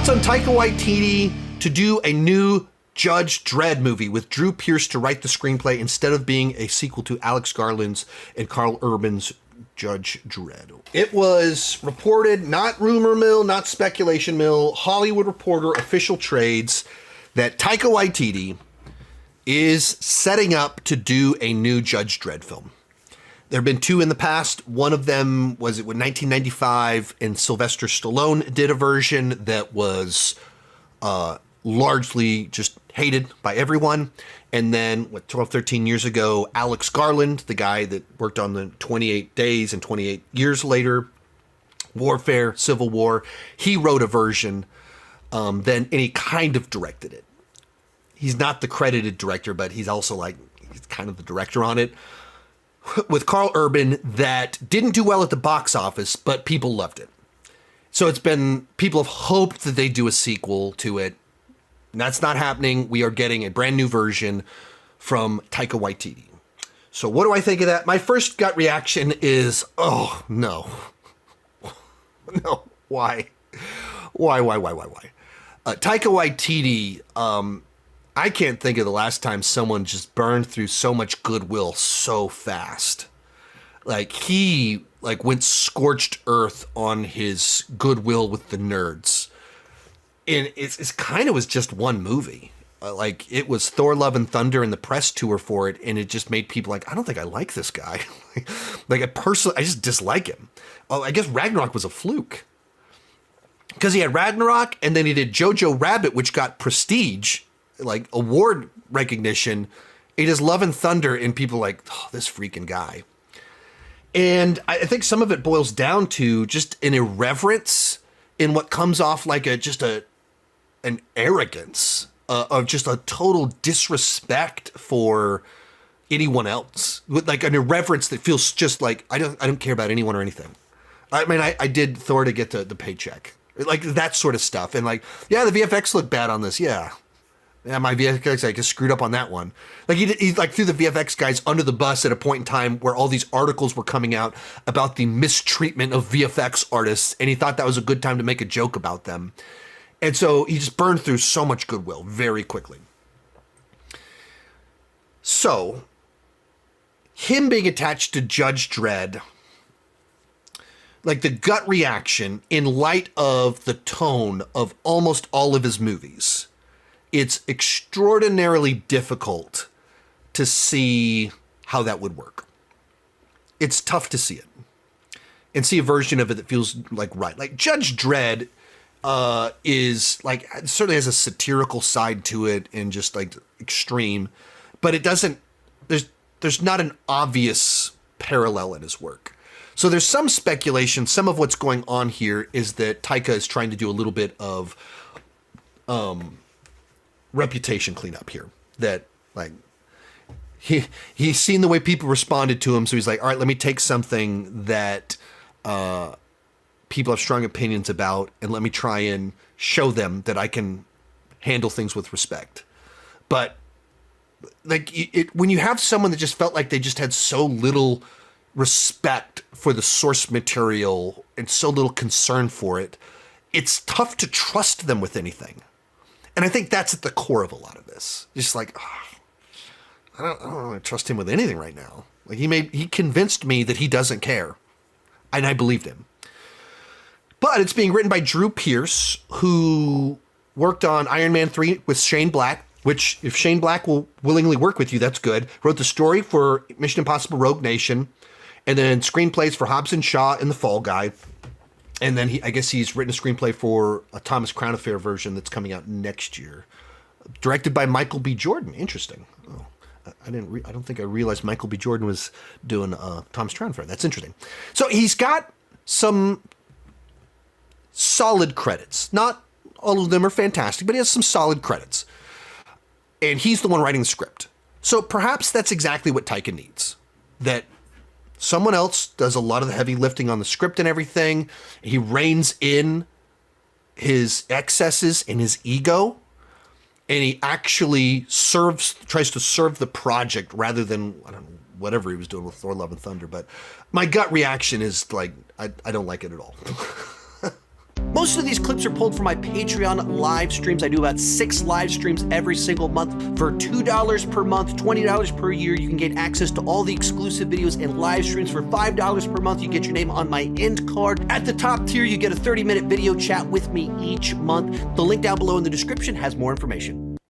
thoughts on Taika Waititi to do a new Judge Dredd movie with Drew Pearce to write the screenplay instead of being a sequel to Alex Garland's and Carl Urban's Judge Dredd? It was reported, not rumor mill, not speculation mill, Hollywood Reporter official trades, that Taika Waititi is setting up to do a new Judge Dredd film. There have been two in the past. One of them was 1995, and Sylvester Stallone did a version that was largely just hated by everyone. And then, 12, 13 years ago, Alex Garland, the guy that worked on the 28 Days and 28 Years Later, Warfare, Civil War, he wrote a version, and he kind of directed it. He's not the credited director, but he's also he's kind of the director on it. With Carl Urban, that didn't do well at the box office, but people loved it. So people have hoped that they do a sequel to it. And that's not happening. We are getting a brand new version from Taika Waititi. So what do I think of that? My first gut reaction is, oh, no. No, why? Why? Taika Waititi, I can't think of the last time someone just burned through so much goodwill so fast. He went scorched earth on his goodwill with the nerds. And it's kind of was just one movie. It was Thor, Love and Thunder and the press tour for it. And it just made people I don't think I like this guy. I just dislike him. Oh, I guess Ragnarok was a fluke. Because he had Ragnarok and then he did Jojo Rabbit, which got prestige, award recognition. He does Love and Thunder and people this freaking guy. And I think some of it boils down to just an irreverence in what comes off an arrogance of just a total disrespect for anyone else, with an irreverence that feels just I don't care about anyone or anything. I mean, I did Thor to get the paycheck, that sort of stuff, and the VFX looked bad on this, yeah, my VFX I just screwed up on that one. He threw the VFX guys under the bus at a point in time where all these articles were coming out about the mistreatment of VFX artists, and he thought that was a good time to make a joke about them. And so he just burned through so much goodwill very quickly. So, him being attached to Judge Dredd, the gut reaction in light of the tone of almost all of his movies, it's extraordinarily difficult to see how that would work. It's tough to see it and see a version of it that feels right. Judge Dredd is certainly has a satirical side to it and just extreme, but it doesn't, there's not an obvious parallel in his work. So there's some speculation. Some of what's going on here is that Taika is trying to do a little bit of reputation cleanup here. That he's seen the way people responded to him, so he's all right, let me take something that people have strong opinions about, and let me try and show them that I can handle things with respect. But when you have someone that just felt like they just had so little respect for the source material and so little concern for it, it's tough to trust them with anything. And I think that's at the core of a lot of this. Just I don't want to trust him with anything right now. He convinced me that he doesn't care, and I believed him. But it's being written by Drew Pearce, who worked on Iron Man 3 with Shane Black, which if Shane Black will willingly work with you, that's good. Wrote the story for Mission Impossible Rogue Nation, and then screenplays for Hobbs and Shaw and The Fall Guy. And then I guess he's written a screenplay for a Thomas Crown Affair version that's coming out next year. Directed by Michael B. Jordan. Interesting. Oh, I don't think I realized Michael B. Jordan was doing Thomas Crown Affair. That's interesting. So he's got some solid credits. Not all of them are fantastic, but he has some solid credits. And he's the one writing the script. So perhaps that's exactly what Taika needs. That someone else does a lot of the heavy lifting on the script and everything. He reins in his excesses and his ego. And he actually tries to serve the project rather than, I don't know, whatever he was doing with Thor, Love and Thunder. But my gut reaction is I don't like it at all. Most of these clips are pulled from my Patreon live streams. I do about 6 live streams every single month. For $2 per month, $20 per year, you can get access to all the exclusive videos and live streams. For $5 per month, you get your name on my end card. At the top tier, you get a 30-minute video chat with me each month. The link down below in the description has more information.